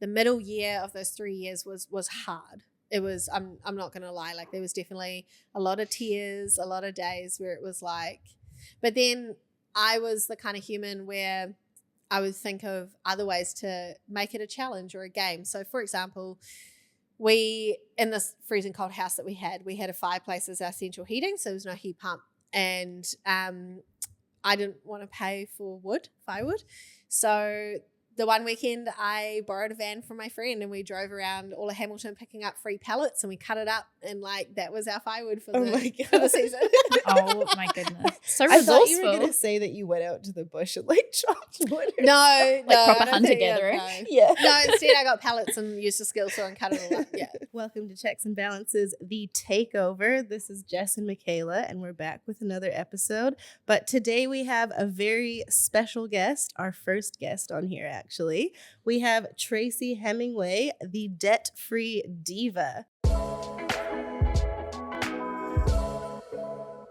the middle year of those 3 years was hard. It was, I'm not going to lie, like there was definitely a lot of tears, a lot of days where it was like, but then I was the kind of human where I would think of other ways to make it a challenge or a game. So for example, in this freezing cold house that we had a fireplace as our central heating. So there was no heat pump, and I didn't want to pay for firewood. So the one weekend I borrowed a van from my friend and we drove around all of Hamilton picking up free pallets, and we cut it up, and like that was our firewood for the season. Oh my goodness. So I resourceful. thought you were going to say that you went out to the bush and like chopped wood. No, proper hunter-gathering. No. Yeah. No, instead I got pallets and used a skill saw and cut it all up. Yeah. Welcome to Checks and Balances, the takeover. This is Jess and Michaela, and we're back with another episode. But today we have a very special guest, our first guest on here, actually. We have Tracy Hemingway, the Debt Free Diva.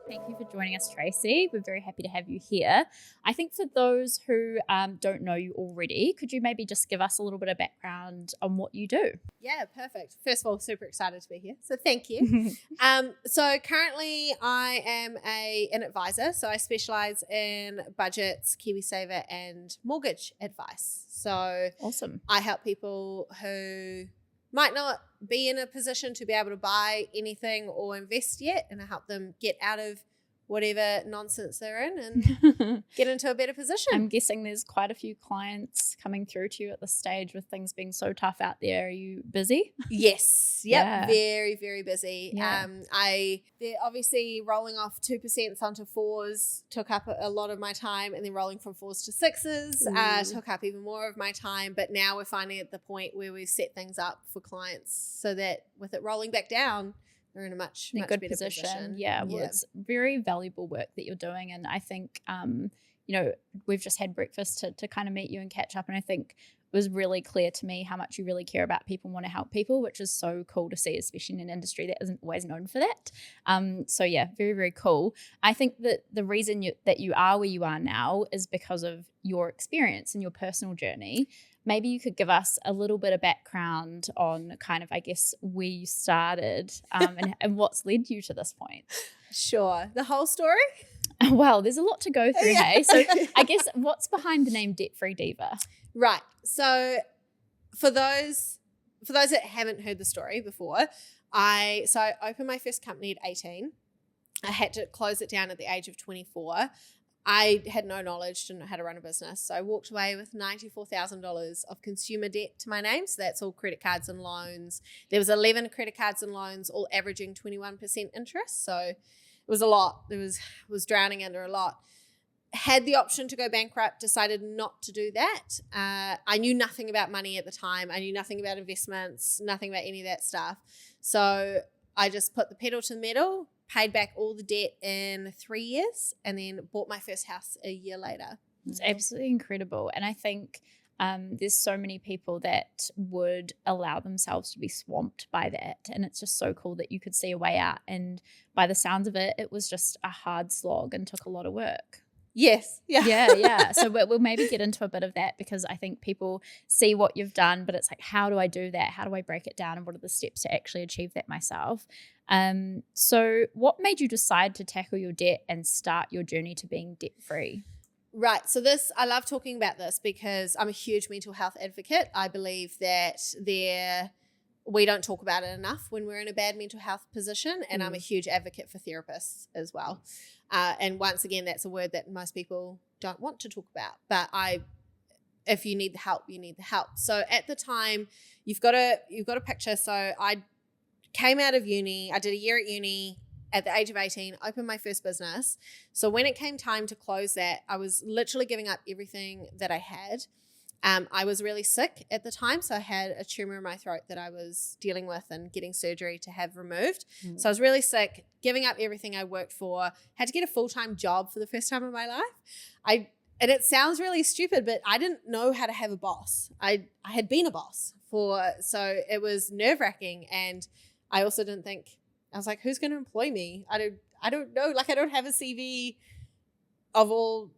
Thank you for joining us, Tracy. We're very happy to have you here. I think for those who don't know you already, could you maybe just give us a little bit of background on what you do? Yeah, perfect. First of all, super excited to be here. So thank you. So currently I am an advisor. So I specialize in budgets, KiwiSaver, and mortgage advice. So Awesome. I help people who might not be in a position to be able to buy anything or invest yet, and I help them get out of whatever nonsense they're in and get into a better position. I'm guessing there's quite a few clients coming through to you at this stage with things being so tough out there. Are you busy? Yes. Yep. Yeah. Very, very busy. Yeah. They're obviously rolling off 2% onto 4s took up a lot of my time, and then rolling from 4s to 6s took up even more of my time. But now we're finally at the point where we've set things up for clients so that with it rolling back down, they're in a much good better position. Yeah, well, it's very valuable work that you're doing. And I think, we've just had breakfast to kind of meet you and catch up. And I think it was really clear to me how much you really care about people and want to help people, which is so cool to see, especially in an industry that isn't always known for that. So yeah, very, very cool. I think that the reason that you are where you are now is because of your experience and your personal journey. Maybe you could give us a little bit of background on kind of, I guess, where you started and what's led you to this point. Sure. The whole story? Well, there's a lot to go through, hey? So I guess what's behind the name Debt Free Diva? Right. So for those that haven't heard the story before, I opened my first company at 18. I had to close it down at the age of 24. I had no knowledge, didn't know how to run a business. So I walked away with $94,000 of consumer debt to my name. So that's all credit cards and loans. There was 11 credit cards and loans, all averaging 21% interest. So it was a lot. It was drowning under a lot. Had the option to go bankrupt, decided not to do that. I knew nothing about money at the time. I knew nothing about investments, nothing about any of that stuff. So I just put the pedal to the metal, paid back all the debt in 3 years, and then bought my first house a year later. It's absolutely incredible. And I think there's so many people that would allow themselves to be swamped by that. And it's just so cool that you could see a way out. And by the sounds of it, it was just a hard slog and took a lot of work. Yes. Yeah. Yeah. So we'll maybe get into a bit of that, because I think people see what you've done, but it's like, how do I do that? How do I break it down? And what are the steps to actually achieve that myself? So what made you decide to tackle your debt and start your journey to being debt free? Right. So I love talking about this because I'm a huge mental health advocate. I believe that we don't talk about it enough when we're in a bad mental health position. And I'm a huge advocate for therapists as well. And once again, that's a word that most people don't want to talk about. But if you need the help, you need the help. So at the time, you've got to picture. So I came out of uni. I did a year at uni at the age of 18, opened my first business. So when it came time to close that, I was literally giving up everything that I had. I was really sick at the time, so I had a tumor in my throat that I was dealing with and getting surgery to have removed. So I was really sick, giving up everything I worked for, had to get a full-time job for the first time in my life. And it sounds really stupid, but I didn't know how to have a boss. I had been a boss so it was nerve-wracking, and I also didn't think, I was like, who's going to employ me? I don't know. Like, I don't have a CV of all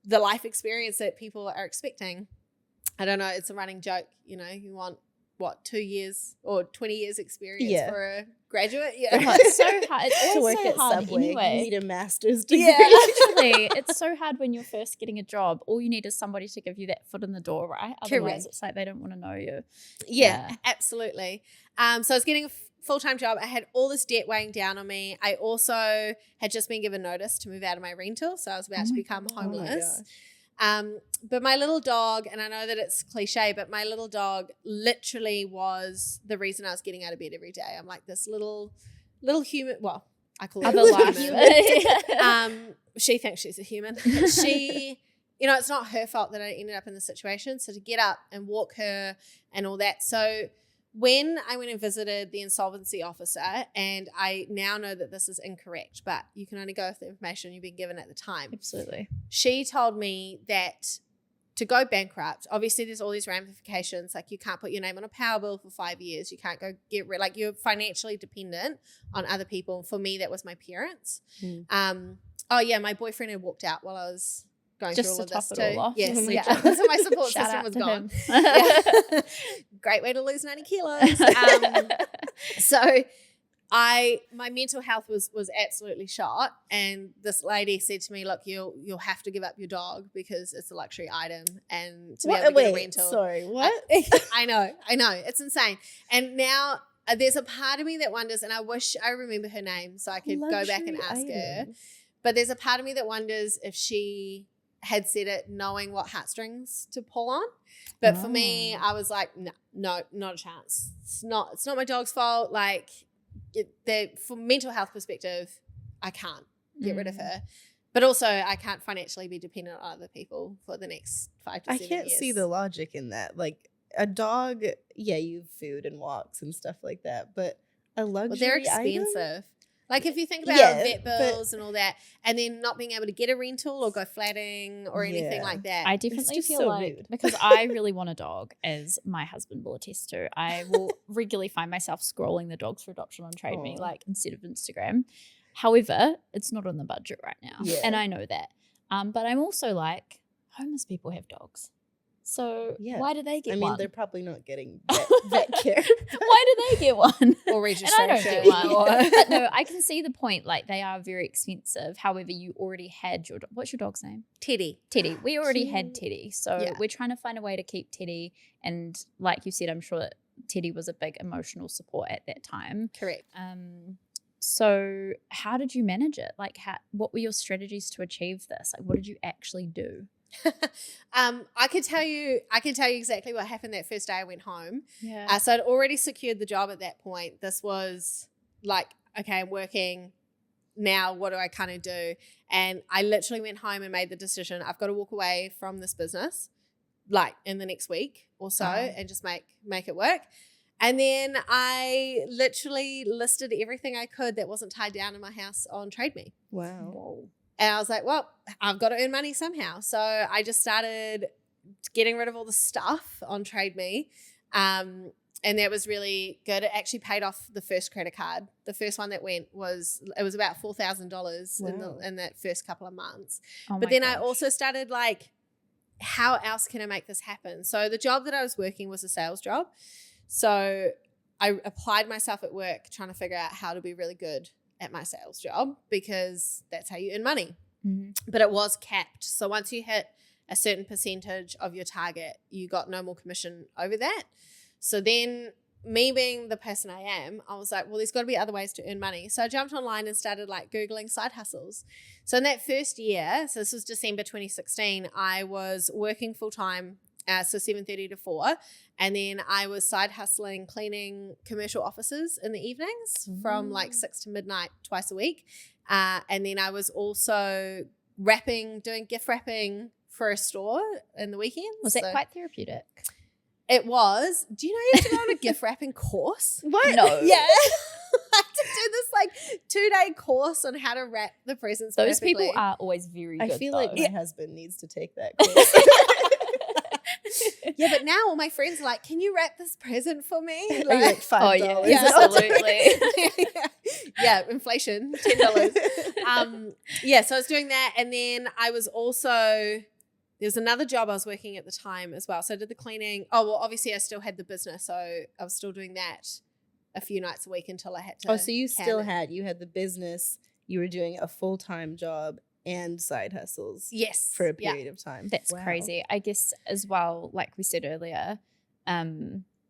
the life experience that people are expecting. I don't know, it's a running joke, you know, you want what, 2 years or 20 years experience for a graduate? Yeah. Oh, it's so hard. It's To always work so at hard Subway, anyway. you need a master's degree. Yeah. Literally, it's so hard when you're first getting a job. All you need is somebody to give you that foot in the door, right? Otherwise, Correct. it's like they don't want to know you. Yeah, absolutely. So I was getting a full-time job. I had all this debt weighing down on me. I also had just been given notice to move out of my rental, so I was about to become homeless. But my little dog, and I know that it's cliche, but my little dog literally was the reason I was getting out of bed every day. I'm like this little human. Well, I call her Other a life. human. She thinks she's a human. She, you know, it's not her fault that I ended up in this situation. So to get up and walk her and all that. So when I went and visited the insolvency officer, and I now know that this is incorrect, but you can only go with the information you've been given at the time. Absolutely. She told me that to go bankrupt, obviously there's all these ramifications. Like you can't put your name on a power bill for 5 years. You can't go get rid. Like you're financially dependent on other people. For me, that was my parents. Oh yeah, my boyfriend had walked out while I was going Just through all of to this top it too. all off. Yes, yeah. So my support Shout system out was to gone. him. Yeah. Great way to lose 90 kilos. So my mental health was absolutely shot, and this lady said to me, look, you'll have to give up your dog because it's a luxury item, and to be able to get a rental. Sorry, what? I know, it's insane. And now there's a part of me that wonders, and I wish I remember her name so I could go back and ask her, but there's a part of me that wonders if she had said it knowing what heartstrings to pull on. But for me, I was like, no, not a chance. It's not my dog's fault. Like, for mental health perspective, I can't get rid of her. But also, I can't financially be dependent on other people for the next 5 to 7 years. I can't see the logic in that. Like, a dog, yeah, you have food and walks and stuff like that, but a luxury Well, they're item? expensive. Like if you think about vet bills and all that, and then not being able to get a rental or go flatting or anything like that. I definitely just feel so like, rude. because I really want a dog, as my husband will attest to, I will regularly find myself scrolling the dogs for adoption on Trade Me, like instead of Instagram. However, it's not on the budget right now. Yeah. And I know that. But I'm also like, homeless people have dogs. So why do they get one? I mean, they're probably not getting vet care. Why do they get one? Or registration. And I don't get one. But no, I can see the point. Like, they are very expensive. However, you already had your what's your dog's name? Teddy. We already had Teddy. So we're trying to find a way to keep Teddy. And like you said, I'm sure that Teddy was a big emotional support at that time. Correct. So how did you manage it? Like, what were your strategies to achieve this? Like, what did you actually do? I can tell you exactly what happened that first day I went home. Yeah. So I'd already secured the job at that point. This was like, okay, I'm working now. What do I kind of do? And I literally went home and made the decision. I've got to walk away from this business, like in the next week or so, and just make it work. And then I literally listed everything I could that wasn't tied down in my house on Trade Me. Wow. And I was like, well, I've got to earn money somehow. So I just started getting rid of all the stuff on Trade Me. And that was really good. It actually paid off the first credit card. The first one that went was about $4,000 in that first couple of months. But then I also started like, how else can I make this happen? So the job that I was working was a sales job. So I applied myself at work trying to figure out how to be really good at my sales job, because that's how you earn money. But it was capped. So once you hit a certain percentage of your target, you got no more commission over that. So then, me being the person I am, I was like, well, there's got to be other ways to earn money. So I jumped online and started like Googling side hustles. So in that first year, so this was December 2016, I was working full time, so 7:30 to 4. And then I was side hustling, cleaning commercial offices in the evenings from like 6 to midnight twice a week. And then I was also doing gift wrapping for a store in the weekends. Was that quite therapeutic? It was. Do you know you have to go on a gift wrapping course? What? No. Yeah. I had to do this like 2-day course on how to wrap the presents Those perfectly. people are always very good. I feel like my husband needs to take that course. Yeah, but now all my friends are like, can you wrap this present for me? Like $5. Oh, yeah, absolutely. Yeah, inflation, $10. Yeah, so I was doing that. And then I was also was another job I was working at the time as well. So I did the cleaning. Oh, well, obviously I still had the business. So I was still doing that a few nights a week until I had to. Oh, so you had the business, you were doing a full-time job and side hustles. Yes. For a period of time. That's crazy. I guess as well, like we said earlier,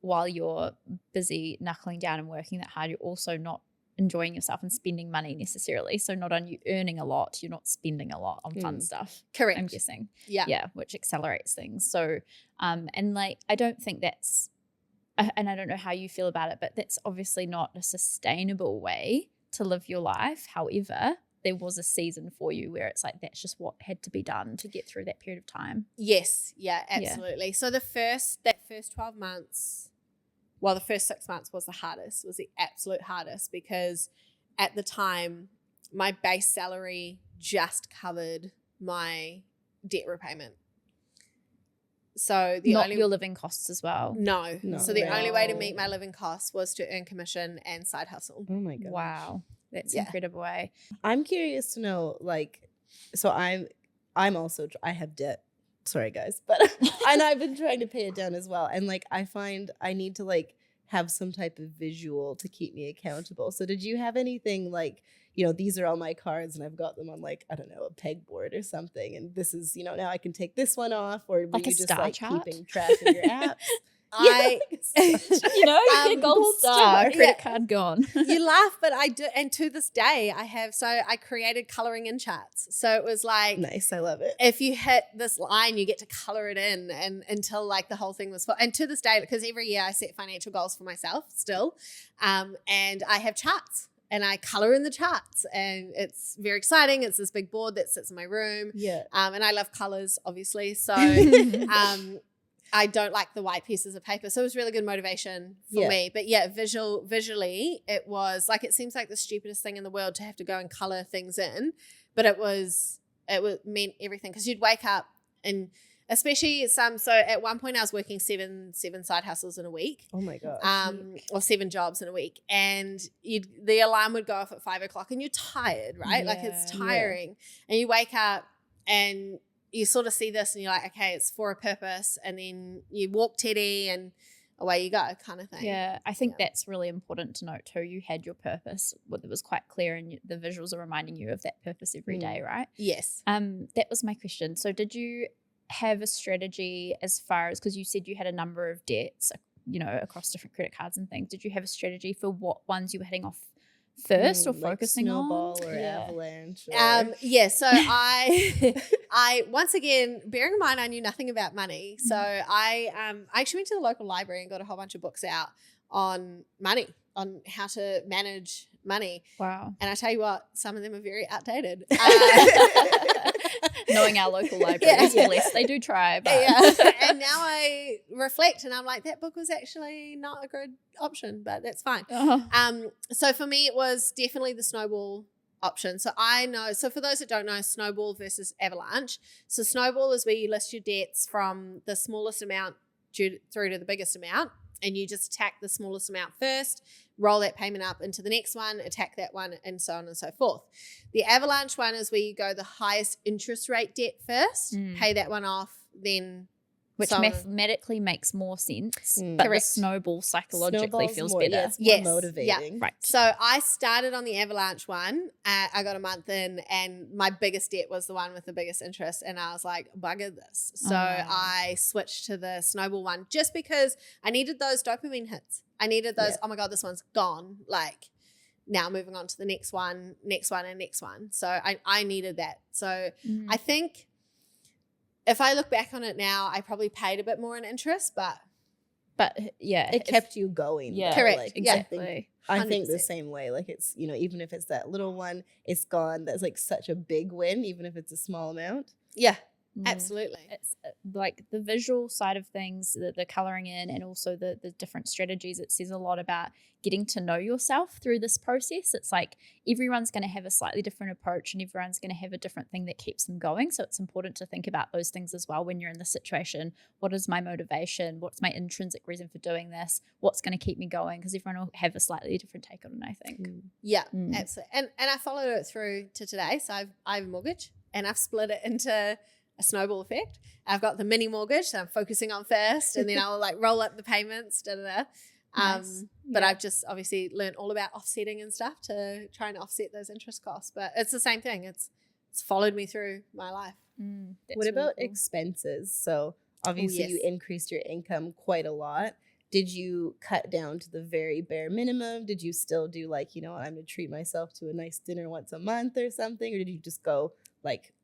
while you're busy knuckling down and working that hard, you're also not enjoying yourself and spending money necessarily. So not only earning a lot, you're not spending a lot on fun stuff. Correct. I'm guessing. Yeah. Yeah, which accelerates things. So, and like, I don't think that's, and I don't know how you feel about it, but that's obviously not a sustainable way to live your life. However, there was a season for you where it's like, that's just what had to be done to get through that period of time. Yes. Yeah, absolutely. Yeah. So that first 12 months, well, the first 6 months was the absolute hardest, because at the time my base salary just covered my debt repayment. So not your living costs as well. No. So the only way to meet my living costs was to earn commission and side hustle. Oh my god! Wow, that's incredible. I'm curious to know, like, so I have debt. Sorry guys, but and I've been trying to pay it down as well, and like I find I need to like have some type of visual to keep me accountable. So did you have anything like, you know, these are all my cards and I've got them on like, I don't know, a pegboard or something, and this is, you know, now I can take this one off, or were like you a just star like chart? keeping track of your apps? You know, you get gold star, credit card gone. You laugh, but I do, and to this day I created coloring in charts. So it was like, nice, I love it. If you hit this line, you get to color it in, and until like the whole thing was full. And to this day, because every year I set financial goals for myself still, and I have charts. And I color in the charts, and it's very exciting. It's this big board that sits in my room. Yeah. And I love colors, obviously. So I don't like the white pieces of paper. So it was really good motivation for me. But yeah, visually, it was like, it seems like the stupidest thing in the world to have to go and color things in. But it meant everything, because you'd wake up, and especially so at one point I was working seven side hustles in a week. Oh my gosh. Or 7 jobs in a week. And the alarm would go off at 5 o'clock, and you're tired, right? Like it's tiring. And you wake up and you sort of see this and you're like, okay, it's for a purpose. And then you walk Teddy and away you go, kind of thing. Yeah, I think that's really important to note too. You had your purpose. It was quite clear, and the visuals are reminding you of that purpose every day, right? Yes. That was my question. So did you have a strategy as far as, because you said you had a number of debts, you know, across different credit cards and things. Did you have a strategy for what ones you were heading off first or like focusing snowball on? Or avalanche? So I once again, bearing in mind I knew nothing about money, so I actually went to the local library and got a whole bunch of books out on money, on how to manage money. Wow. And I tell you what, some of them are very outdated. Knowing our local libraries, bless, they do try. But. And now I reflect and I'm like, that book was actually not a good option, but that's fine. So for me, it was definitely the snowball option. So for those that don't know, snowball versus avalanche. So snowball is where you list your debts from the smallest amount through to the biggest amount, and you just attack the smallest amount first, roll that payment up into the next one, attack that one, and so on and so forth. The avalanche one is where you go the highest interest rate debt first, pay that one off, then which mathematically makes more sense, but Correct. the snowball psychologically feels more, better. Yeah, it's more motivating. Yeah. Right. So I started on the avalanche one. I got a month in, and my biggest debt was the one with the biggest interest, and I was like, bugger this. So I switched to the snowball one just because I needed those dopamine hits. I needed those, oh my God, this one's gone. Like, now moving on to the next one, and next one. So I needed that. So I think if I look back on it now, I probably paid a bit more in interest, but yeah, it kept you going. Yeah, though. correct. Like, Exactly. I think the 100%. same way. Like, it's, you know, even if it's that little one, it's gone. That's like such a big win, even if it's a small amount. yeah, absolutely. It's like the visual side of things, the coloring in, and also the different strategies. It says a lot about getting to know yourself through this process. It's like everyone's going to have a slightly different approach, and everyone's going to have a different thing that keeps them going. So it's important to think about those things as well when you're in this situation. What is my motivation? What's my intrinsic reason for doing this? What's going to keep me going? Because everyone will have a slightly different take on it, I think. Yeah, absolutely. And I followed it through to today. So I have a mortgage, and I've split it into a snowball effect. I've got the mini mortgage that I'm focusing on first, and then I'll like roll up the payments, Nice. But Yeah. I've just obviously learned all about offsetting and stuff to try and offset those interest costs. But it's the same thing. It's followed me through my life. That's What really about cool. expenses? So obviously you yes. increased your income quite a lot. Did you cut down to the very bare minimum? Did you still do like, you know, I'm going to treat myself to a nice dinner once a month or something? Or did you just go like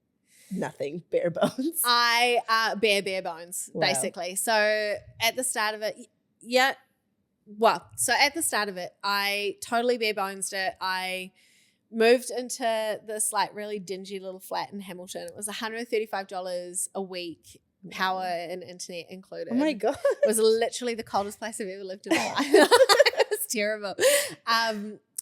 nothing, bare bones? I bare bones, Wow. basically. So at the start of it, at the start of it, I totally bare bones it. I moved into this like really dingy little flat in Hamilton. It was $135 a week, power and internet included. Oh my God. It was literally the coldest place I've ever lived in my life. It was terrible.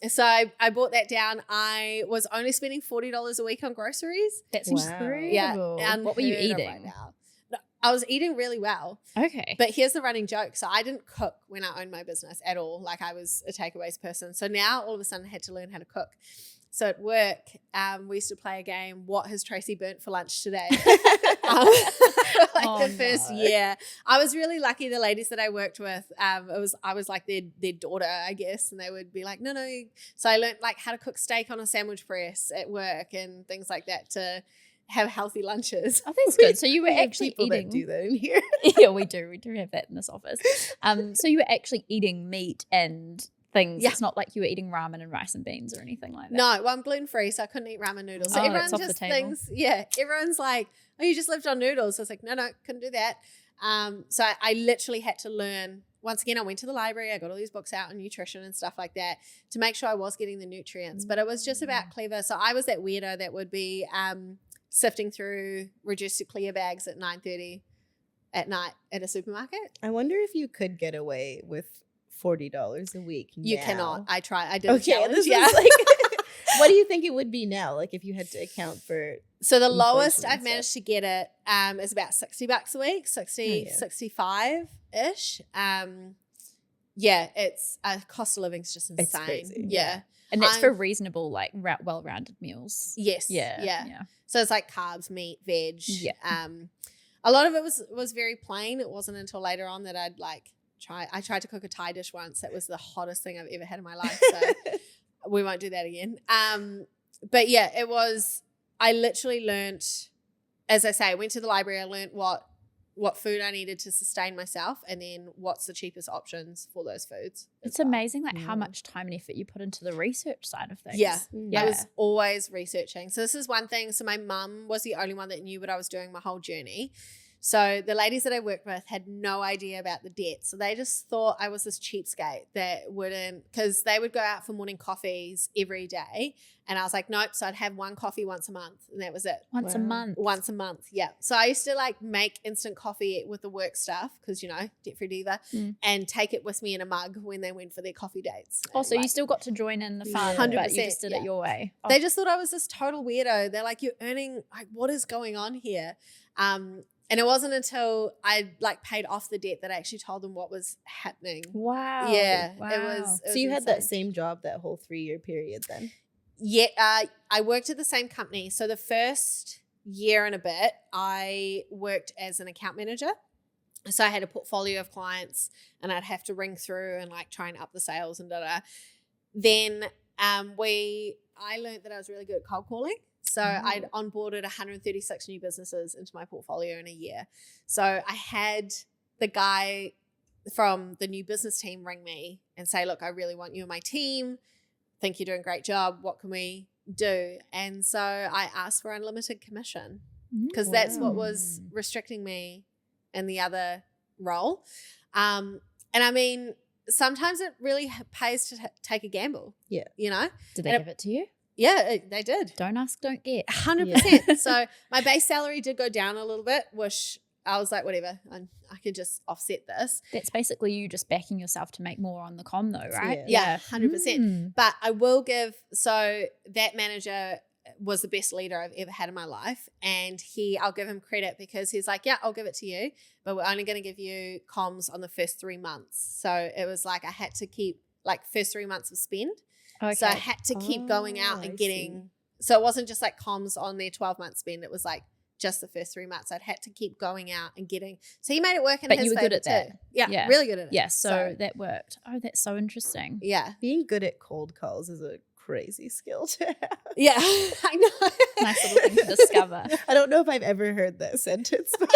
So I bought that down. I was only spending $40 a week on groceries. That's Wow. incredible. Yeah. What were you unheard of eating? right now. No, I was eating really well. Okay. But here's the running joke. So I didn't cook when I owned my business at all. Like I was a takeaways person. So now all of a sudden I had to learn how to cook. So at work, we used to play a game, what has Tracy burnt for lunch today? The first year. I was really lucky. The ladies that I worked with, I was like their daughter, I guess. And they would be like, no. So I learned like how to cook steak on a sandwich press at work and things like that to have healthy lunches. Oh, that's good. So you were We have actually people eating. that do that in here. Yeah, we do. We do have that in this office. So you were actually eating meat and things. Yeah. It's not like you were eating ramen and rice and beans or anything like that. No, well, I'm gluten-free, so I couldn't eat ramen noodles. So Oh, everyone it's off the just table. thinks, everyone's like, oh, you just lived on noodles. So I was like, no, couldn't do that. So I literally had to learn. Once again, I went to the library. I got all these books out on nutrition and stuff like that to make sure I was getting the nutrients. But it was just about clever. So I was that weirdo that would be sifting through reduced to clear bags at 9:30 at night at a supermarket. I wonder if you could get away with $40 a week. You now. cannot. I tried. I did a Okay, challenge. this Yeah. is like, what do you think it would be now? Like if you had to account for So the inflation lowest and I've managed to get it is about $60 a week, 65-ish. It's cost of living's just insane. It's crazy. Yeah. And that's I'm- for reasonable, like well-rounded meals. Yes. Yeah. So it's like carbs, meat, veg. Yeah. A lot of it was very plain. It wasn't until later on that I'd like I tried to cook a Thai dish once. That was the hottest thing I've ever had in my life. So we won't do that again. But yeah, it was, I literally learnt, as I say, I went to the library, I learnt what food I needed to sustain myself and then what's the cheapest options for those foods. It's as well. amazing like how much time and effort you put into the research side of things. Yeah. Yeah. I was always researching. So this is one thing. So my mum was the only one that knew what I was doing my whole journey. So the ladies that I worked with had no idea about the debt. So they just thought I was this cheapskate that wouldn't, because they would go out for morning coffees every day. And I was like, nope. So I'd have one coffee once a month and that was it. Once a Wow. month. Once a month. Yeah. So I used to like make instant coffee with the work stuff because, Debt Free Diva and take it with me in a mug when they went for their coffee dates. Oh, so And, you still got to join in the fun, 100%, but you just did yeah. it your way. Oh, They just thought I was this total weirdo. They're like, you're earning, like, what is going on here? And it wasn't until I like paid off the debt that I actually told them what was happening. wow. Yeah, Wow. it was. So you had that insane. same job that whole 3-year period then? Yeah, I worked at the same company. So the first year and a bit, I worked as an account manager. So I had a portfolio of clients and I'd have to ring through and like try and up the sales and da-da. Then I learned that I was really good at cold calling. So I'd onboarded 136 new businesses into my portfolio in a year. So I had the guy from the new business team ring me and say, look, I really want you in my team. Think you're doing a great job. What can we do? And so I asked for unlimited commission because that's what was restricting me in the other role. And I mean, sometimes it really pays to take a gamble. Yeah. Did they And give it to you? Yeah, they did. Don't ask, don't get. 100%. So my base salary did go down a little bit, which I was like, whatever, I could just offset this. That's basically you just backing yourself to make more on the com though, right? Yeah. Yeah, 100%. But I will give, so that manager was the best leader I've ever had in my life. And I'll give him credit because he's like, yeah, I'll give it to you, but we're only going to give you comms on the first 3 months. So it was like I had to keep like first 3 months of spend. Okay. So I had to keep going out I and see. getting, so it wasn't just like comms on their 12-month spend. It was like just the first 3 months. I'd had to keep going out and getting. So he made it work in But his you were favor good at that. too. Yeah, really good at it. Yeah, so that worked. Oh, that's so interesting. Yeah. Being good at cold calls is a crazy skill to have. Yeah, I know. Nice little thing to discover. I don't know if I've ever heard that sentence before.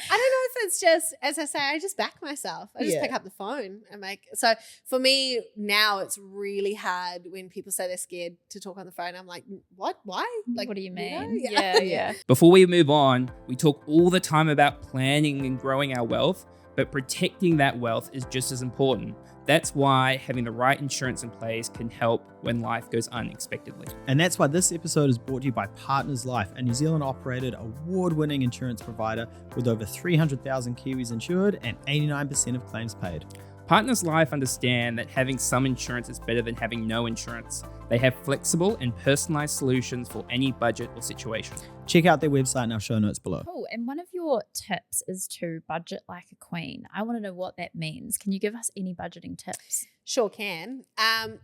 I don't know if it's just, as I say, I just back myself. I just pick up the phone and so for me now it's really hard when people say they're scared to talk on the phone. I'm like, what? Why? Like, what do you mean? You know? Yeah. Before we move on, we talk all the time about planning and growing our wealth, but protecting that wealth is just as important. That's why having the right insurance in place can help when life goes unexpectedly. And that's why this episode is brought to you by Partners Life, a New Zealand operated award-winning insurance provider with over 300,000 Kiwis insured and 89% of claims paid. Partners Life understand that having some insurance is better than having no insurance. They have flexible and personalized solutions for any budget or situation. Check out their website in our show notes below. Cool. And one of your tips is to budget like a queen. I want to know what that means. Can you give us any budgeting tips? Sure can.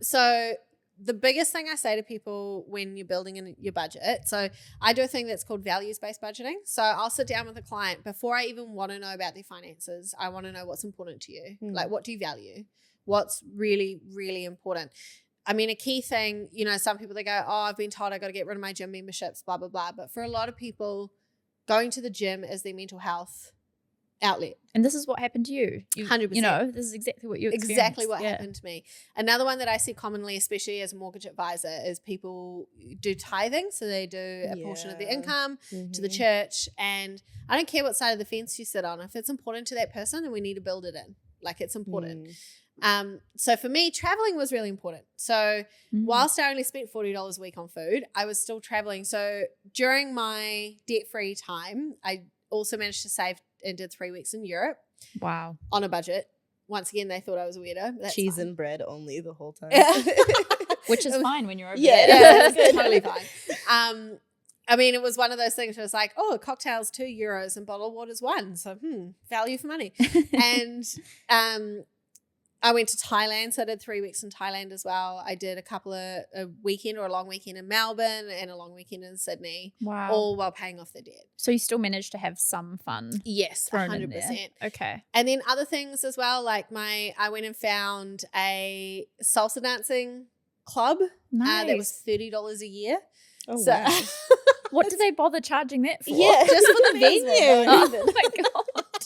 So the biggest thing I say to people when you're building in your budget, so I do a thing that's called values-based budgeting. So I'll sit down with a client before I even want to know about their finances. I want to know what's important to you. Like, what do you value? What's really, really important? I mean, a key thing, you know, some people, they go, oh, I've been told I got to get rid of my gym memberships, blah, blah, blah. But for a lot of people, going to the gym is their mental health outlet. And this is what happened to you. 100%. You know, this is exactly what you experienced. Exactly what happened to me. Another one that I see commonly, especially as a mortgage advisor, is people do tithing. So they do a portion of their income to the church. And I don't care what side of the fence you sit on. If it's important to that person, then we need to build it in. Like, it's important. So for me, traveling was really important. So whilst I only spent $40 a week on food, I was still traveling. So during my debt-free time, I also managed to save and did 3 weeks in Europe. Wow. On a budget. Once again, they thought I was a weirdo. That's Cheese fine. and bread only the whole time. Which is fine when you're over Yeah, there. it's totally fine. I mean, it was one of those things where it's like, oh, a cocktail's €2 and bottled water's $1. So, value for money. And I went to Thailand, so I did 3 weeks in Thailand as well. I did a weekend or a long weekend in Melbourne and a long weekend in Sydney. Wow. All while paying off the debt. So you still managed to have some fun. Yes, thrown in 100%. there. Okay. And then other things as well, like I went and found a salsa dancing club. Nice. That was $30 a year. Oh, So- wow. What do they bother charging that for? Yeah, just for the May as venue. well. Oh my God.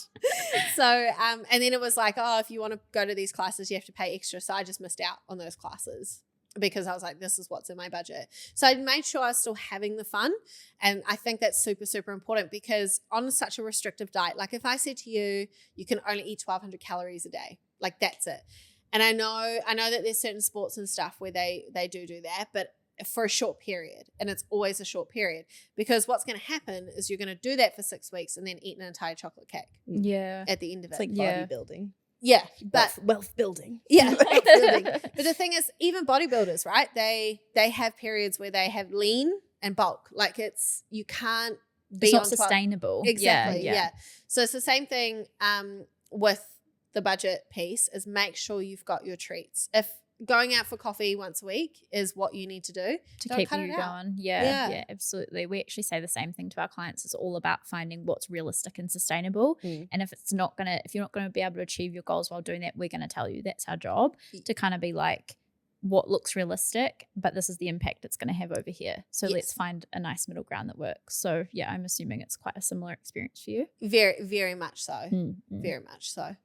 So, and then it was like, oh, if you want to go to these classes, you have to pay extra. So I just missed out on those classes because I was like, this is what's in my budget. So I made sure I was still having the fun. And I think that's super, super important because on such a restrictive diet, like if I said to you, you can only eat 1,200 calories a day, like that's it. And I know that there's certain sports and stuff where they do that, but for a short period, and it's always a short period because what's going to happen is you're going to do that for 6 weeks and then eat an entire chocolate cake Yeah. at the end of it. It's like Yeah. bodybuilding. Yeah, but wealth building. yeah, but the thing is, even bodybuilders, right? They have periods where they have lean and bulk. Like you can't be It's not on 12 sustainable. Exactly. Yeah. Yeah. So it's the same thing with the budget piece. Is make sure you've got your treats. If going out for coffee once a week is what you need to do To don't keep cut you it out. going. Yeah, absolutely. We actually say the same thing to our clients. It's all about finding what's realistic and sustainable. And if you're not gonna be able to achieve your goals while doing that, we're gonna tell you that's our job to kind of be like, what looks realistic, but this is the impact it's gonna have over here. So Yes. let's find a nice middle ground that works. So yeah, I'm assuming it's quite a similar experience for you. Very, very much so. Mm-hmm. Very much so.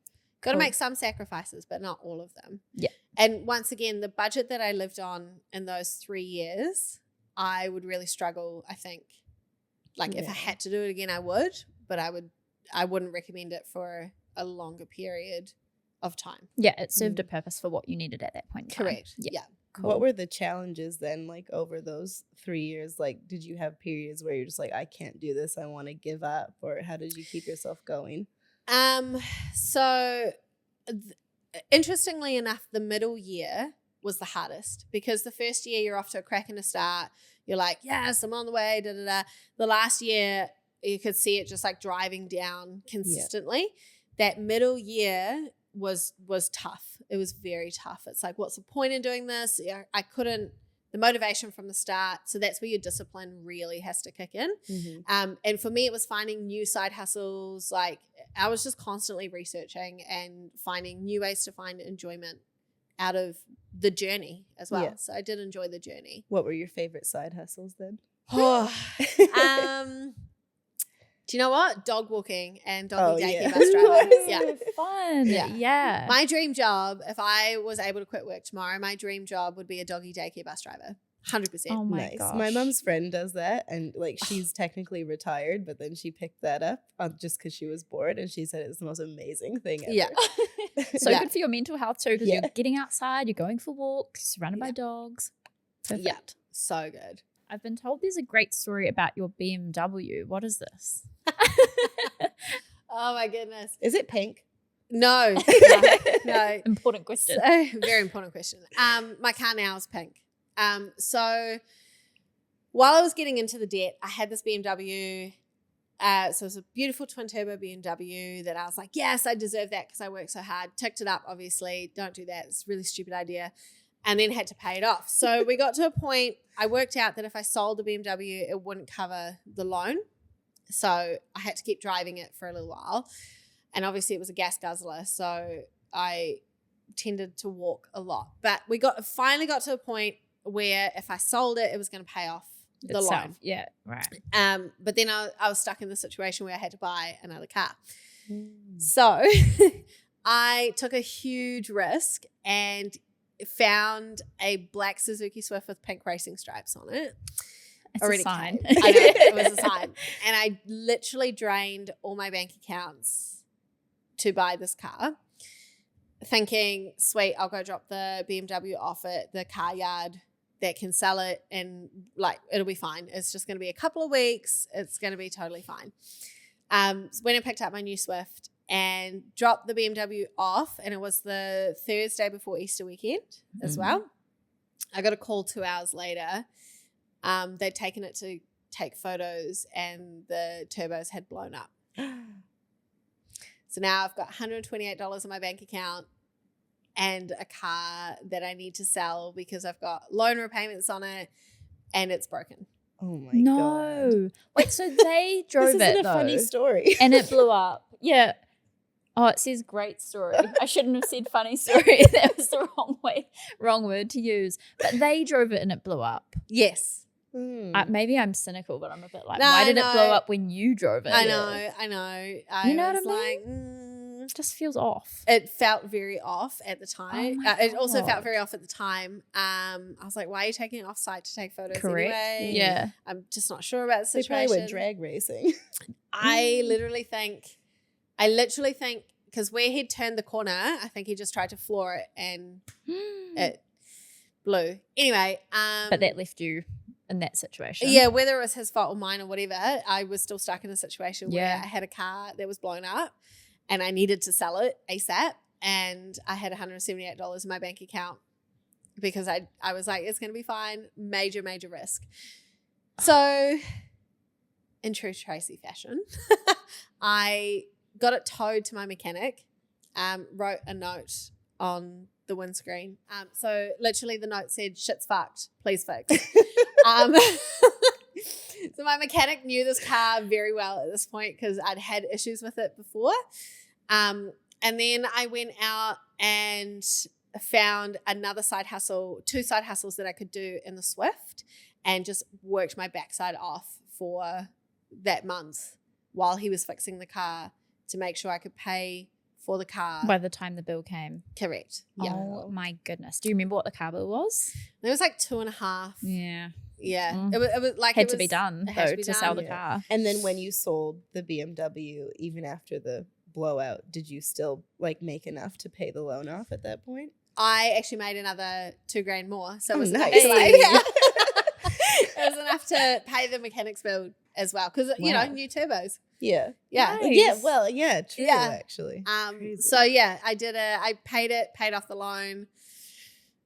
Got to Cool. make some sacrifices, but not all of them. Yeah. And once again, the budget that I lived on in those 3 years, I would really struggle, I think. Like if I had to do it again, I would, but I wouldn't recommend it for a longer period of time. Yeah, it served a purpose for what you needed at that point in time. Correct. Yeah. Cool. What were the challenges then, like over those 3 years? Like, did you have periods where you're just like, I can't do this, I want to give up? Or how did you keep yourself going? So interestingly enough, the middle year was the hardest because the first year you're off to a cracking start. You're like, yes, I'm on the way, da, da, da. The last year, you could see it just like driving down consistently. That middle year was tough. It was very tough. It's like, what's the point in doing this? I couldn't the motivation from the start. So that's where your discipline really has to kick in. Mm-hmm. And for me, it was finding new side hustles. Like I was just constantly researching and finding new ways to find enjoyment out of the journey as well. Yeah. So I did enjoy the journey. What were your favorite side hustles then? Do you know what? Dog walking and doggy daycare yeah. bus driver. Yeah. So fun. Yeah. Yeah. My dream job, if I was able to quit work tomorrow, my dream job would be a doggy daycare bus driver. 100%. Oh my Nice. gosh. My mom's friend does that, and like she's technically retired, but then she picked that up just because she was bored, and she said it's the most amazing thing ever. Yeah. So Yeah. good for your mental health too, because Yeah. you're getting outside, you're going for walks, surrounded by dogs. Perfect. Yeah. So good. I've been told there's a great story about your BMW. What is this? Oh my goodness. Is it pink? No. No. Important question. So, very important question. My car now is pink. So while I was getting into the debt, I had this BMW. So it was a beautiful twin turbo BMW that I was like, yes, I deserve that because I worked so hard. Ticked it up, obviously. Don't do that. It's a really stupid idea. And then had to pay it off. So we got to a point, I worked out that if I sold the BMW, it wouldn't cover the loan. So I had to keep driving it for a little while. And obviously it was a gas guzzler. So I tended to walk a lot. But we finally got to a point where if I sold it, it was going to pay off the loan. Yeah, right. But then I was stuck in the situation where I had to buy another car. Mm. So I took a huge risk and found a black Suzuki Swift with pink racing stripes on it. It's Already a sign. came. I know, it was a sign. And I literally drained all my bank accounts to buy this car, thinking, sweet, I'll go drop the BMW off at the car yard that can sell it and like it'll be fine. It's just going to be a couple of weeks. It's going to be totally fine. So when I picked up my new Swift and dropped the BMW off, and it was the Thursday before Easter weekend as well. I got a call 2 hours later. They'd taken it to take photos and the turbos had blown up. So now I've got $128 in my bank account and a car that I need to sell because I've got loan repayments on it and it's broken. Oh my god. No. Wait, so they drove This it isn't a funny though, story. and it blew up. Yeah. Oh, it says great story. I shouldn't have said funny story. That was the wrong word to use. But they drove it and it blew up. Yes. Maybe I'm cynical, but I'm a bit like, No, why did no. it blow up when you drove it? I know. I You know what was I mean? like, It just feels off. It felt very off at the time. Oh my It also God. felt very off at the time. I was like, why are you taking it off site to take photos Correct. anyway? Yeah. I'm just not sure about the They probably situation. went drag racing. I literally think, because where he'd turned the corner, I think he just tried to floor it and it blew. Anyway. But that left you in that situation. Yeah, whether it was his fault or mine or whatever, I was still stuck in a situation where Yeah. I had a car that was blown up and I needed to sell it ASAP. And I had $178 in my bank account because I was like, it's going to be fine. Major, major risk. So in true Tracy fashion, I got it towed to my mechanic, wrote a note on the windscreen. So literally the note said, shit's fucked, please fix. So my mechanic knew this car very well at this point because I'd had issues with it before. And then I went out and found another side hustle, 2 side hustles that I could do in the Swift and just worked my backside off for that month while he was fixing the car to make sure I could pay for the car. By the time the bill came. Correct. Yeah. Oh my goodness. Do you remember what the car bill was? It was like 2.5. Yeah. Yeah. Mm. It was like Had to be done it had though be to sell the done. car. And then when you sold the BMW, even after the blowout, did you still like make enough to pay the loan off at that point? I actually made another $2,000 more. So it Oh, was nice. actually, yeah. It was enough to pay the mechanic's bill as well. Because, you know, Wow. new turbos. Yeah. Yeah. Nice. Yeah, well, yeah, true, Yeah. actually. Crazy. So yeah, I paid off the loan,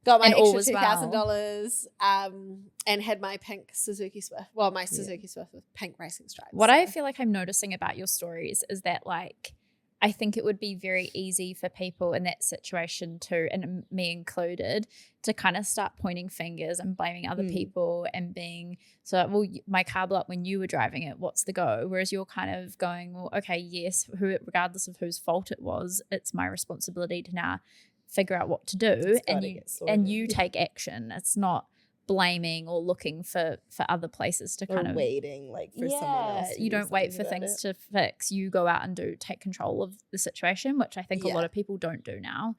got my And all extra was $2,000, and had my pink Suzuki Swift. Well, my Suzuki Swift with pink racing stripes. What so. I feel like I'm noticing about your stories is that like I think it would be very easy for people in that situation to, and me included, to kind of start pointing fingers and blaming other people and being so, well, my car blew up when you were driving it. What's the go? Whereas you're kind of going, well, okay, yes, regardless of whose fault it was, it's my responsibility to now figure out what to do, and you take action. It's not blaming or looking for other places to kind of waiting like for someone else to you do don't wait for something things about to fix. You go out and take control of the situation, which I think a lot of people don't do now,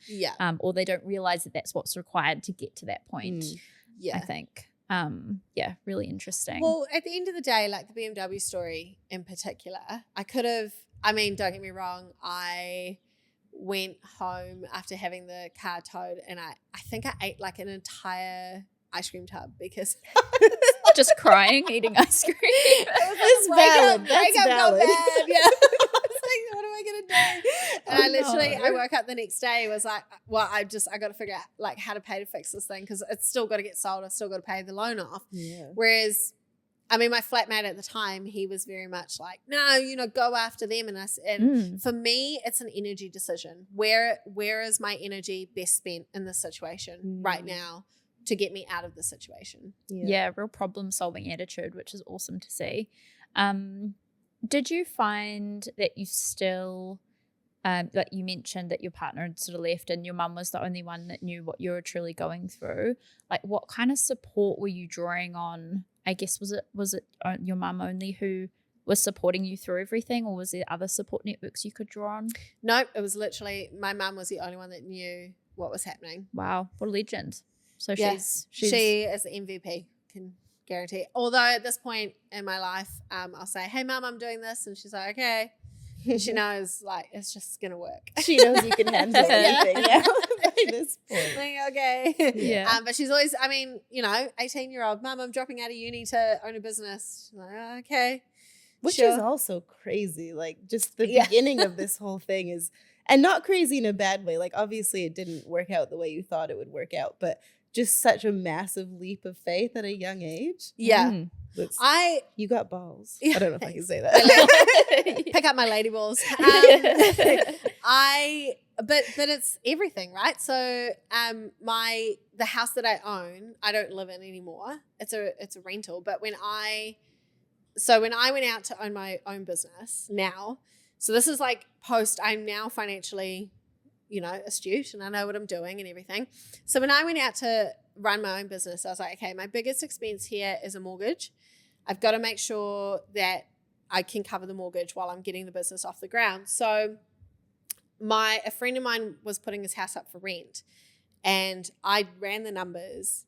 or they don't realize that that's what's required to get to that point. I think really interesting. Well, at the end of the day, like the BMW story in particular, don't get me wrong, I went home after having the car towed and I think I ate like an entire ice cream tub because just crying, eating ice cream. It's valid. That's valid. Bad. Yeah. It's like, what am I gonna do? And I woke up the next day, was like, well, I got to figure out like how to pay to fix this thing because it's still got to get sold. I've still got to pay the loan off. Yeah. Whereas, I mean, my flatmate at the time, he was very much like, no, go after them. And for me, it's an energy decision. Where is my energy best spent in this situation right now to get me out of the situation? Yeah, real problem solving attitude, which is awesome to see. Did you find that you still, like you mentioned that your partner had sort of left and your mum was the only one that knew what you were truly going through? Like what kind of support were you drawing on? I guess, was it your mum only who was supporting you through everything, or was there other support networks you could draw on? No, it was literally my mum was the only one that knew what was happening. Wow, what a legend. So she is the MVP, can guarantee. Although at this point in my life, I'll say, hey, Mum, I'm doing this. And she's like, okay. She knows, like, it's just going to work. She knows you can handle anything by this point. Like, okay. Yeah. But she's always, 18-year-old, Mum, I'm dropping out of uni to own a business. She's like, oh, okay. Which is also crazy. Like, just the beginning of this whole thing is, and not crazy in a bad way. Like, obviously it didn't work out the way you thought it would work out, but just such a massive leap of faith at a young age. Yeah. You got balls. I don't know if I can say that. Pick up my lady balls. But it's everything, right? So the house that I own, I don't live in anymore. It's a rental. But when I went out to own my own business now, so this is like I'm now financially, astute and I know what I'm doing and everything. So when I went out to run my own business, I was like, okay, my biggest expense here is a mortgage. I've got to make sure that I can cover the mortgage while I'm getting the business off the ground. So a friend of mine was putting his house up for rent and I ran the numbers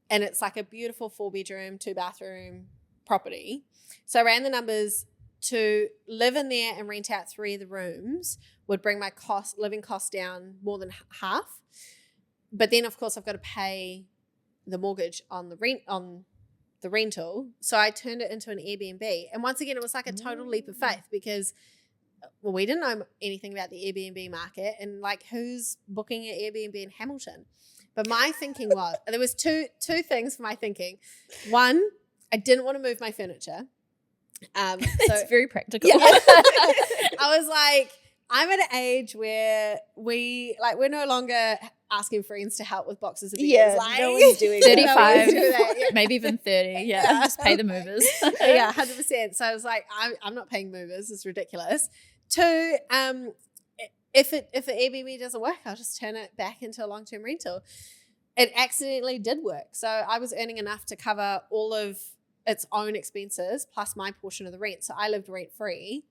and it's like a beautiful 4-bedroom, 2-bathroom property. So I ran the numbers to live in there and rent out 3 of the rooms would bring my living costs down more than half. But then of course I've got to pay the mortgage on the rental. So I turned it into an Airbnb. And once again, it was like a total leap of faith because we didn't know anything about the Airbnb market and like who's booking an Airbnb in Hamilton. But my thinking was, there was two things for my thinking. One, I didn't want to move my furniture. It's very practical. Yeah. I was like, I'm at an age where we're no longer asking friends to help with boxes of beers. Yeah, like, no one's doing 35, that. maybe even 30. Yeah, just pay the movers. Yeah, 100%. So I was like, I'm not paying movers. It's ridiculous. 2, if an Airbnb doesn't work, I'll just turn it back into a long-term rental. It accidentally did work. So I was earning enough to cover all of its own expenses plus my portion of the rent. So I lived rent-free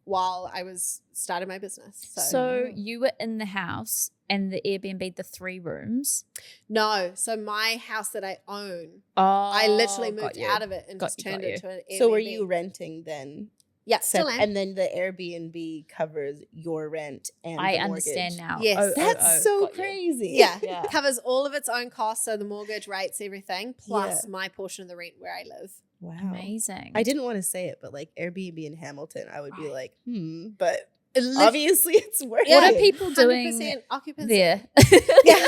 while I was starting my business. So you were in the house and the Airbnb, the 3 rooms? No. So my house that I own, I literally moved out of it and just turned it to an Airbnb. So were you renting then? Yeah, still am. And then the Airbnb covers your rent and I the mortgage. Understand now. Yes. That's so crazy. Yeah. Covers all of its own costs, so the mortgage rates, everything, plus my portion of the rent where I live. Wow. Amazing. I didn't want to say it, but like Airbnb in Hamilton, I would be like, but obviously it's working. What are people doing 100% occupancy. there? Yeah.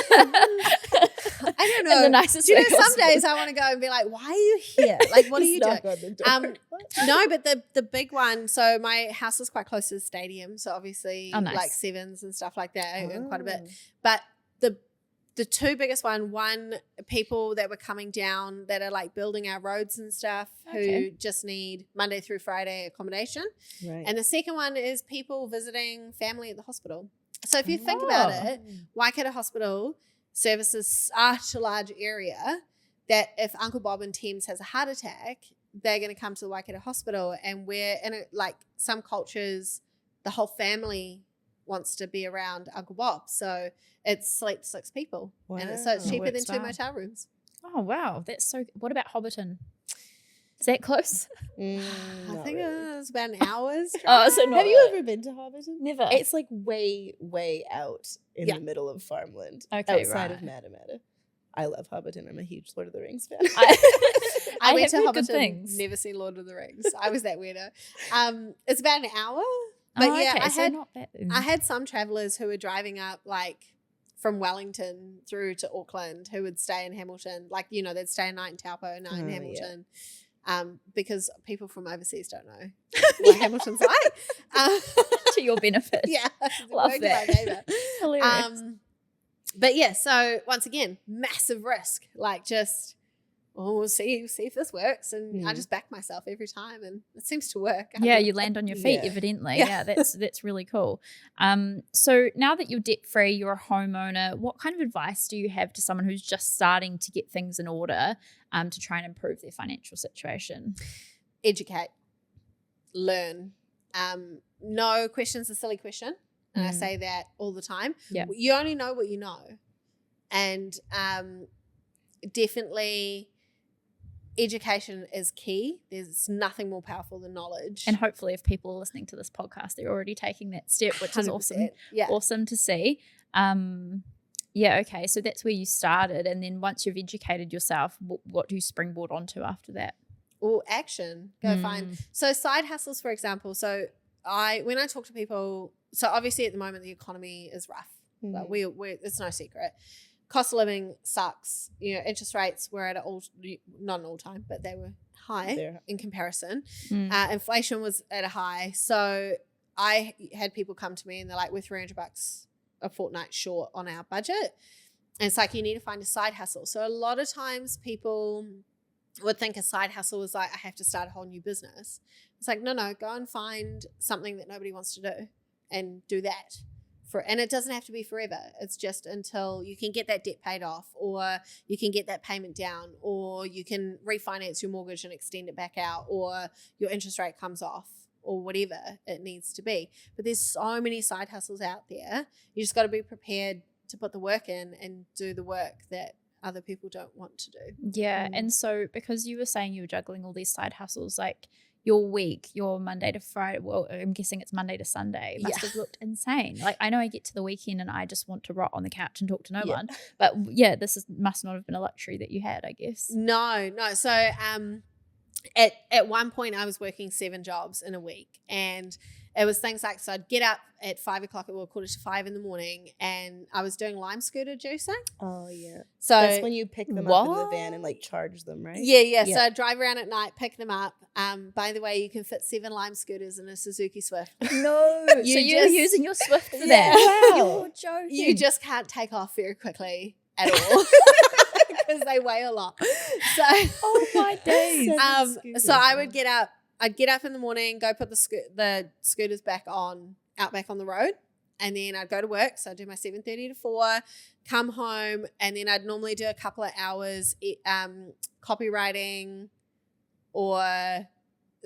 I don't know. In the nicest Do you way know, some possible. days I want to go and be like, why are you here? Like, what are you doing? Knock on the door. No, but the big one, so my house is quite close to the stadium. So obviously Oh, nice. like sevens and stuff like that, I earn quite a bit. Oh. But the two biggest one, people that were coming down that are like building our roads and stuff who Okay. just need Monday through Friday accommodation. Right. And the second one is people visiting family at the hospital. So if you think about Oh. it, Waikato Hospital services such a large area that if Uncle Bob and Thames has a heart attack, they're going to come to the Waikato Hospital. And we're in like some cultures, the whole family wants to be around Uncle Bob. So it sleeps 6 people. And so it's Wow. cheaper than Works 2 well. motel rooms. Oh, wow. That's so. What about Hobbiton? Is that close? I Not think really. it's about an hour's drive. Oh, so not Have you ever been to Hobbiton? Never. It's like way, way out in Yeah. the middle of farmland, Okay, outside of right. Matamata. I love Hobbiton. I'm a huge Lord of the Rings fan. I went have to heard good Hobbiton, things. never seen Lord of the Rings. I was that weirdo. It's about an hour. But Oh, yeah, okay, I so had not bad. I had some travelers who were driving up like from Wellington through to Auckland who would stay in Hamilton. Like, you know, they'd stay a night in Taupo, a night in Oh, Hamilton. Because people from overseas don't know what Hamilton's like. to your benefit. Yeah. Love worked in my that. favour. Hilarious. But yeah, so once again, massive risk. Like just, we'll see if this works. And I just back myself every time and it seems to work. Yeah, you land on your feet, Yeah. evidently. Yeah. Yeah, that's really cool. So now that you're debt free, you're a homeowner, what kind of advice do you have to someone who's just starting to get things in order to try and improve their financial situation? Educate, learn. No question's a silly question. And I Mm. say that all the time. Yeah. You only know what you know. And definitely education is key. There's nothing more powerful than knowledge. And hopefully if people are listening to this podcast, they're already taking that step, which is 100%. awesome. Yeah. Awesome to see. Yeah, okay. So that's where you started. And then once you've educated yourself, what do you springboard onto after that? Or action. Go find. So side hustles, for example. So when I talk to people, so obviously at the moment the economy is rough. But we it's no secret. Cost of living sucks. You know, interest rates were at not an all time, but they were high They're- in comparison. Mm. Inflation was at a high. So I had people come to me and they're like, we're $300 a fortnight short on our budget. And it's like, you need to find a side hustle. So a lot of times people would think a side hustle is like, I have to start a whole new business. It's like, no, go and find something that nobody wants to do and do that. And it doesn't have to be forever. It's just until you can get that debt paid off, or you can get that payment down, or you can refinance your mortgage and extend it back out, or your interest rate comes off, or whatever it needs to be. But there's so many side hustles out there. You just got to be prepared to put the work in and do the work that other people don't want to do. Yeah. And so because you were saying you were juggling all these side hustles, like your week, your Monday to Friday, well, I'm guessing it's Monday to Sunday, must have looked insane. Like I know I get to the weekend and I just want to rot on the couch and talk to no one. But yeah, must not have been a luxury that you had, I guess. No. So at one point I was working 7 jobs in a week, and it was things like, so I'd get up at 5 o'clock, or 4:45 in the morning, and I was doing lime scooter juicing. Oh, yeah. So That's when you pick them up in the What? van and like charge them, right? Yeah. So Yeah. I drive around at night, pick them up. By the way, you can fit 7 lime scooters in a Suzuki Swift. No. You so you're just- using your Swift for Yeah. that. Wow. You're joking. You just can't take off very quickly at all because they weigh a lot. So, Oh my days. so I would get up. I'd get up in the morning, go put the scooters back on the road, and then I'd go to work. So I'd do my 7:30 to 4, come home, and then I'd normally do a couple of hours copywriting or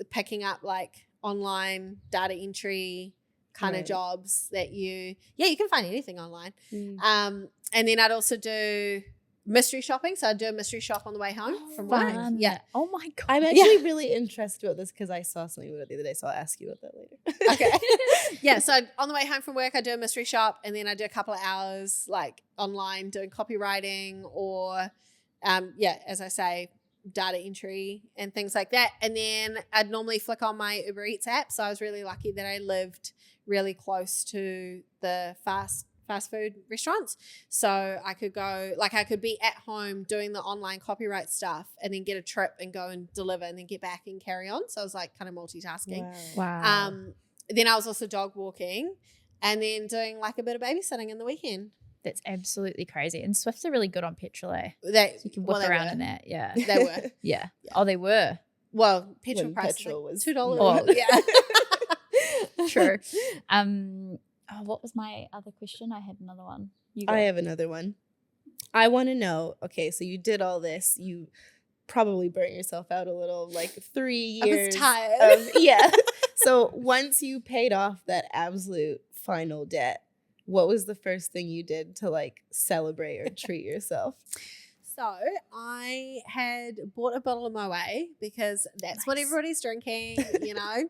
picking up like online data entry kind of Right. jobs that you can find anything online. Mm. And then I'd also do mystery shopping. So I'd do a mystery shop on the way home from work. Fun. Yeah. Oh my God. I'm actually really interested about this because I saw something about it the other day, so I'll ask you about that later. Okay. Yeah. So on the way home from work, I do a mystery shop, and then I do a couple of hours like online doing copywriting or, as I say, data entry and things like that. And then I'd normally flick on my Uber Eats app. So I was really lucky that I lived really close to the fast fast food restaurants. So I could go, like I could be at home doing the online copyright stuff and then get a trip and go and deliver and then get back and carry on. So I was like kind of multitasking. Wow. Then I was also dog walking and then doing like a bit of babysitting in the weekend. That's absolutely crazy. And Swifts are really good on petrol, eh? That, So you can whip they around were. in that. Yeah. They were. Yeah. Oh, they were. Well, petrol When price petrol was was- like $2. Oh. Yeah. True. What was my other question? I had another one. You go. I have another one. I want to know, okay, so you did all this. You probably burnt yourself out a little, like 3 years. I was tired. Yeah. So once you paid off that absolute final debt, what was the first thing you did to like celebrate or treat yourself? So I had bought a bottle of Moët because that's what Nice. everybody's drinking, you know.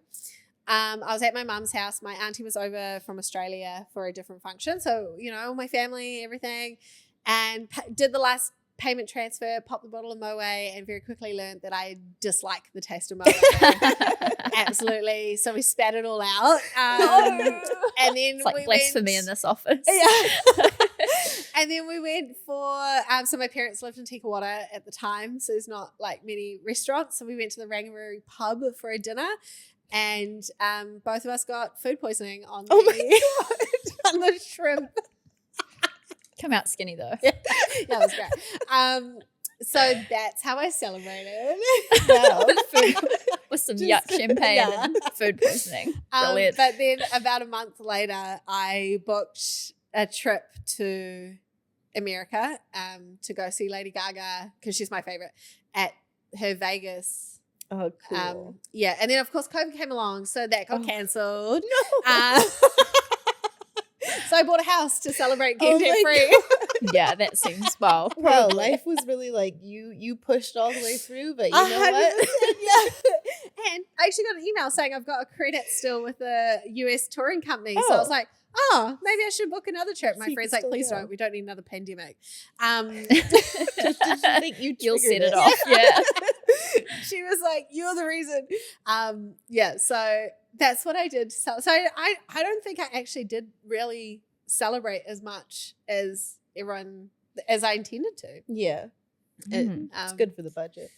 I was at my mum's house. My auntie was over from Australia for a different function. So, you know, my family, everything. And did the last payment transfer, popped the bottle of Moët, and very quickly learned that I dislike the taste of Moët. Absolutely. So we spat it all out. And then It's like we blasphemy went, in this office. Yeah. And then we went for, so my parents lived in Tikawata at the time, so there's not like many restaurants. So we went to the Rangiroa pub for a dinner, and both of us got food poisoning on Oh on the shrimp. Come out skinny though. That was great. So that's how I celebrated. Wow. With some Just- yuck champagne yeah. and food poisoning. Brilliant. But then about a month later, I booked a trip to America to go see Lady Gaga, because she's my favorite, at her Vegas. Oh, cool. Yeah, and then of course COVID came along, so that got cancelled. No. So I bought a house to celebrate Oh getting debt my free. Yeah, that seems well. Wow, probably. life was really like you pushed all the way through, but you 100%, know what? yeah. And I actually got an email saying I've got a credit still with a US touring company. So I was Oh. like, oh, maybe I should book another trip. My So you friend's can like, still please go. don't. We don't need another pandemic. I think You'll set triggered it off. Yeah. She was like, you're the reason. Yeah, so that's what I did. So I don't think I actually did really celebrate as much as everyone, as I intended to. Yeah, Mhm. it's good for the budget.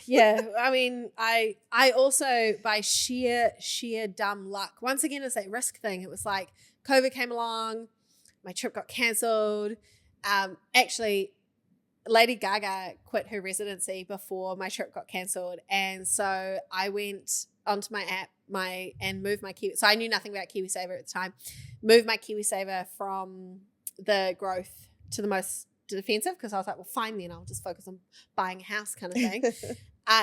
Yeah, I mean, I also, by sheer dumb luck, once again, it's that risk thing. It was like COVID came along, my trip got cancelled. Actually, Lady Gaga quit her residency before my trip got cancelled, and so I went onto my app and moved my Kiwi. So I knew nothing about KiwiSaver at the time. Moved my KiwiSaver from the growth to the most defensive, because I was like, well, fine then, I'll just focus on buying a house kind of thing.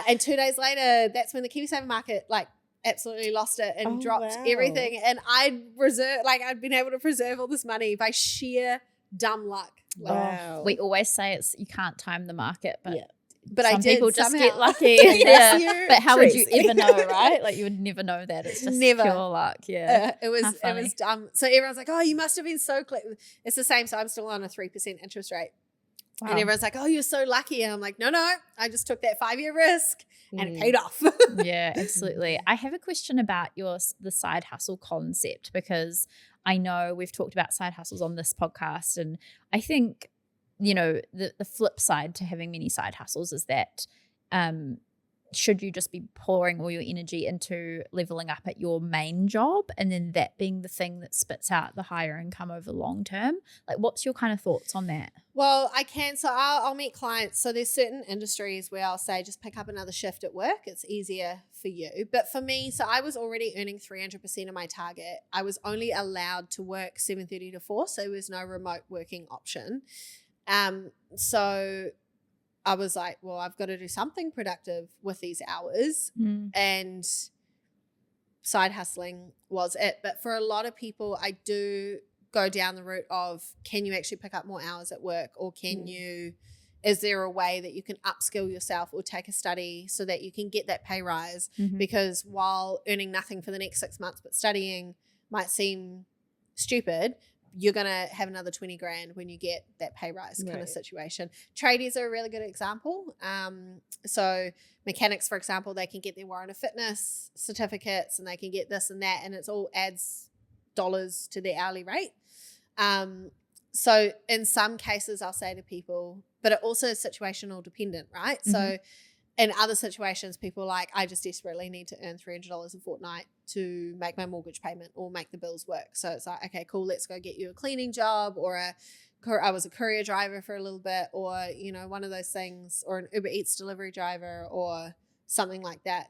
And 2 days later, that's when the KiwiSaver market like absolutely lost it and Oh, dropped wow. everything. And I'd been able to preserve all this money by sheer dumb luck. Like, Wow. We always say you can't time the market, but Yeah. But some I did people just somehow. get lucky. Yes, Yeah. you're But how would you Tracy. ever know, right? Like you would never know that. It's just Never. pure luck. Yeah. It was How funny. dumb. So everyone's like, oh, you must have been so It's the same. So I'm still on a 3% interest rate. Wow. And everyone's like, oh, you're so lucky. And I'm like, no, I just took that 5-year risk and it Mm. paid off. Yeah, absolutely. I have a question about the side hustle concept, because I know we've talked about side hustles on this podcast, and I think, you know, the flip side to having many side hustles is that should you just be pouring all your energy into leveling up at your main job, and then that being the thing that spits out the higher income over the long term? Like, what's your kind of thoughts on that? Well, I can. So I'll meet clients. So there's certain industries where I'll say, just pick up another shift at work. It's easier for you. But for me, so I was already earning 300% of my target. I was only allowed to work 7:30 to 4. So there was no remote working option. So I was like, well, I've got to do something productive with these hours. And side hustling was it. But for a lot of people, I do go down the route of, can you actually pick up more hours at work, or is there a way that you can upskill yourself or take a study so that you can get that pay rise? Mhm. Because while earning nothing for the next 6 months but studying might seem stupid, you're going to have another 20 grand when you get that pay rise kind of Right. situation. Tradies are a really good example. So mechanics, for example, they can get their warrant of fitness certificates, and they can get this and that, and it's all adds dollars to their hourly rate. So in some cases I'll say to people, but it also is situational dependent, right? So in other situations, people are like, I just desperately need to earn $300 a fortnight to make my mortgage payment or make the bills work. So it's like, okay, cool, let's go get you a cleaning job, or I was a courier driver for a little bit, or, you know, one of those things, or an Uber Eats delivery driver or something like that,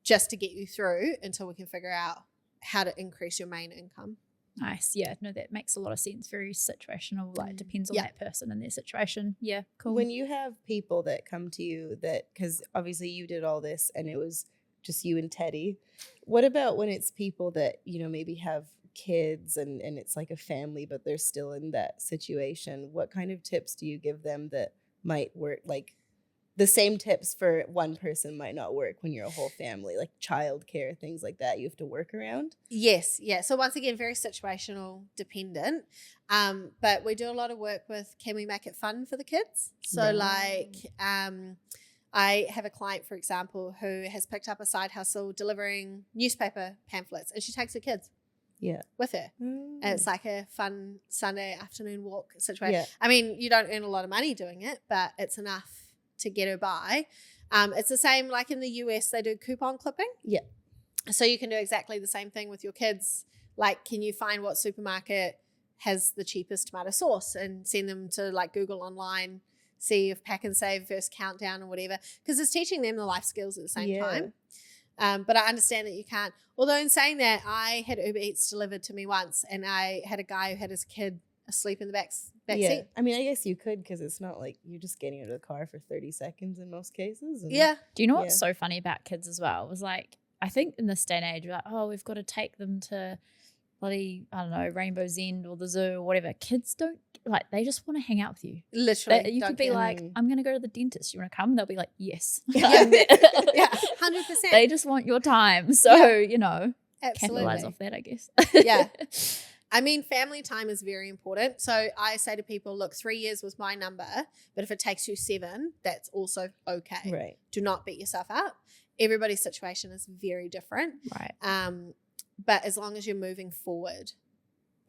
just to get you through until we can figure out how to increase your main income. Nice. Yeah, no, that makes a lot of sense. Very situational, like depends on that person and their situation. Yeah, cool. When you have people that come to you that, because obviously you did all this and it was just you and Teddy, what about when it's people that, you know, maybe have kids and it's like a family, but they're still in that situation? What kind of tips do you give them that might work? Like the same tips for one person might not work when you're a whole family, like childcare, things like that you have to work around? Yes. Yeah. So once again, very situational dependent. But we do a lot of work with, can we make it fun for the kids? So like, I have a client, for example, who has picked up a side hustle delivering newspaper pamphlets, and she takes her kids with her. And it's like a fun Sunday afternoon walk situation. Yeah. I mean, you don't earn a lot of money doing it, but it's enough to get her by. It's the same like in the US, they do coupon clipping. Yeah. So you can do exactly the same thing with your kids. Like, can you find what supermarket has the cheapest tomato sauce and send them to like Google online, see if Pack and Save versus Countdown or whatever, because it's teaching them the life skills at the same time. But I understand that you can't. Although in saying that, I had Uber Eats delivered to me once, and I had a guy who had his kid asleep in the back seat. I mean, I guess you could, because it's not like you're just getting out of the car for 30 seconds in most cases. And Do you know what's so funny about kids as well? It was like, I think in this day and age, we're like, oh, we've got to take them to bloody, I don't know, Rainbow's End or the zoo or whatever. Kids don't, like, they just want to hang out with you. Literally. You could be like, I'm going to go to the dentist. You want to come? They'll be like, yes. Yeah, 100%. They just want your time. So, you know, absolutely. capitalize off that, I guess. Yeah. I mean, family time is very important. So I say to people, look, 3 years was my number, but if it takes you 7, that's also okay. Right. Do not beat yourself up. Everybody's situation is very different. Right. But as long as you're moving forward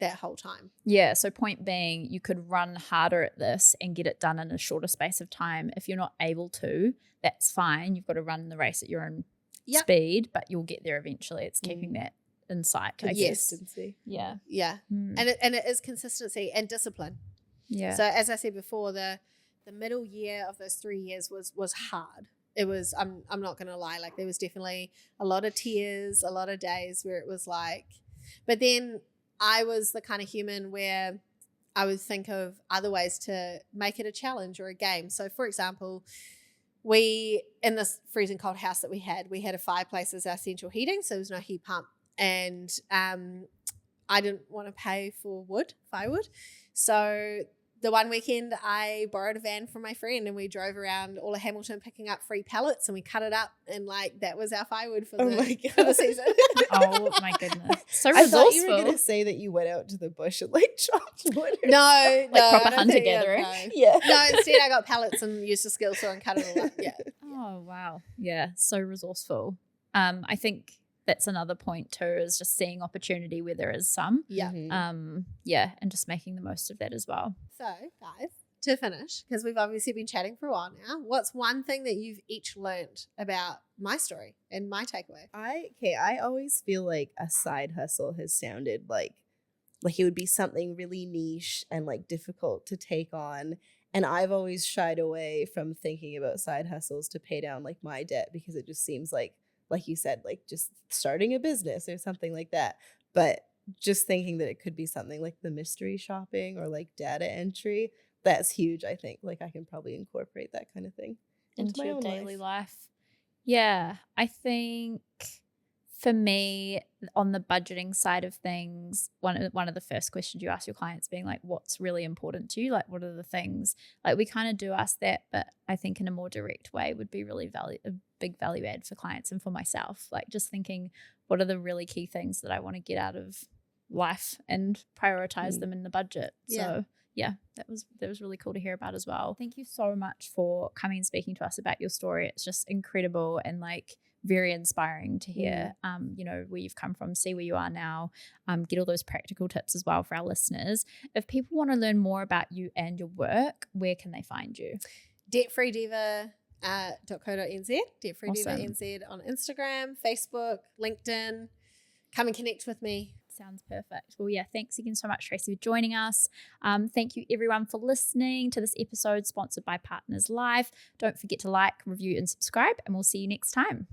that whole time. Yeah. So point being, you could run harder at this and get it done in a shorter space of time. If you're not able to, that's fine. You've got to run the race at your own speed, but you'll get there eventually. It's keeping that in sight. Consistency. Yeah. Yeah. And it is consistency and discipline. Yeah. So as I said before, the middle year of those 3 years was hard. It was, I'm not going to lie, like there was definitely a lot of tears, a lot of days where it was like, but then I was the kind of human where I would think of other ways to make it a challenge or a game. So for example, in this freezing cold house that we had a fireplace as our central heating. So there was no heat pump. And I didn't want to pay for firewood. So the one weekend I borrowed a van from my friend and we drove around all of Hamilton picking up free pallets, and we cut it up, and like that was our firewood for the season. Oh my goodness. So I resourceful. thought you were going to say that you went out to the bush and like chopped wood. No, proper I don't hunter think gathering. Yeah. No, instead I got pallets and used a skill saw and cut it all up. Yeah. Oh wow. Yeah. So resourceful. I think that's another point too, is just seeing opportunity where there is some. Yeah. Yeah, and just making the most of that as well. So, guys, to finish, because we've obviously been chatting for a while now, what's one thing that you've each learned about my story and my takeaway? I always feel like a side hustle has sounded like it would be something really niche and like difficult to take on. And I've always shied away from thinking about side hustles to pay down like my debt, because it just seems like you said, like just starting a business or something like that. But just thinking that it could be something like the mystery shopping or like data entry, that's huge. I think like I can probably incorporate that kind of thing into my your own daily life. Yeah, I think for me, on the budgeting side of things, one of the first questions you ask your clients being like, what's really important to you? Like, what are the things? Like, we kind of do ask that, but I think in a more direct way would be really a big value add for clients and for myself. Like, just thinking, what are the really key things that I want to get out of life and prioritize them in the budget. So yeah, that was really cool to hear about as well. Thank you so much for coming and speaking to us about your story. It's just incredible, and like very inspiring to hear, where you've come from, see where you are now, get all those practical tips as well for our listeners. If people want to learn more about you and your work, where can they find you? debtfreediva.co.nz, Debt Free Diva NZ on Instagram, Facebook, LinkedIn. Come and connect with me. Sounds perfect. Well, yeah, thanks again so much, Tracy, for joining us. Thank you, everyone, for listening to this episode sponsored by Partners Life. Don't forget to like, review, and subscribe, and we'll see you next time.